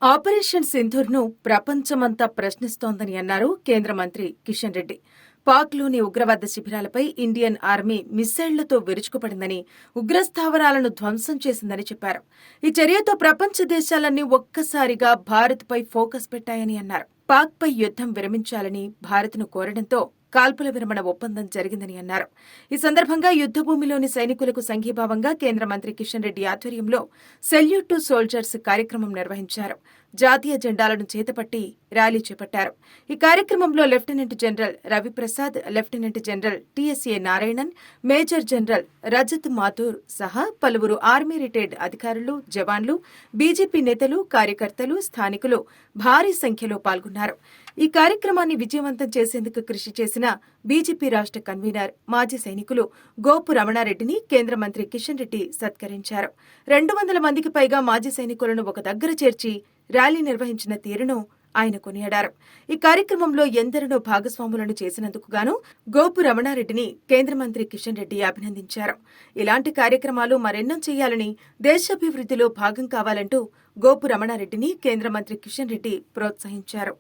Operation సింధూర్ను ప్రపంచమంతా ప్రశ్నిస్తోందని అన్నారు కేంద్ర మంత్రి కిషన్ రెడ్డి. పాక్లోని ఉగ్రవాద శిబిరాలపై ఇండియన్ ఆర్మీ మిస్సైళ్లతో విరుచుకుపడిందని, ఉగ్రస్థావరాలను ధ్వంసం చేసిందని చెప్పారు. ఈ చర్యతో ప్రపంచ దేశాలన్నీ ఒక్కసారిగా భారత్పై ఫోకస్ పెట్టాయని అన్నారు. పాక్పై యుద్ధం విరమించాలని భారత్ను కోరడంతో కాల్పుల విరమణ ఒప్పందం జరిగిందని అన్నారు. ఈ సందర్భంగా యుద్ధభూమిలోని సైనికులకు సంఘీభావంగా కేంద్ర మంత్రి కిషన్ రెడ్డి ఆధ్వర్యంలో సెల్యూట్ టు సోల్జర్స్ కార్యక్రమం నిర్వహించారు. జాతీయ జెండాలను చేతపట్టి ర్యాలీ చేపట్టారు. ఈ కార్యక్రమంలో lieutenant general Ravi Prasad, lieutenant general TSA Narayanan, major general Rajat Mathur సహా పలువురు ఆర్మీ రిటైర్డ్ అధికారులు, జవాన్లు, బీజేపీ నేతలు, కార్యకర్తలు, స్థానికులు భారీ సంఖ్యలో పాల్గొన్నారు. ఈ కార్యక్రమాన్ని విజయవంతం చేసేందుకు కృషి చేసిన బీజేపీ రాష్ట్ర కన్వీనర్, మాజీ సైనికులు గోపు రమణారెడ్డిని కేంద్ర మంత్రి కిషన్ రెడ్డి సత్కరించారు. 200 మందికి పైగా మాజీ సైనికులను ఒక దగ్గర చేర్చి ర్యాలీ నిర్వహించిన తీరును ఆయన కొనియాడారు. ఈ కార్యక్రమంలో ఎందరినో భాగస్వాములను చేసినందుకు గాను గోపు రమణారెడ్డిని కేంద్ర మంత్రి కిషన్ రెడ్డి అభినందించారు. ఇలాంటి కార్యక్రమాలు మరెన్నో చేయాలని, దేశాభివృద్ధిలో భాగం కావాలంటూ గోపు రమణారెడ్డిని కేంద్ర మంత్రి కిషన్ రెడ్డి ప్రోత్సహించారు.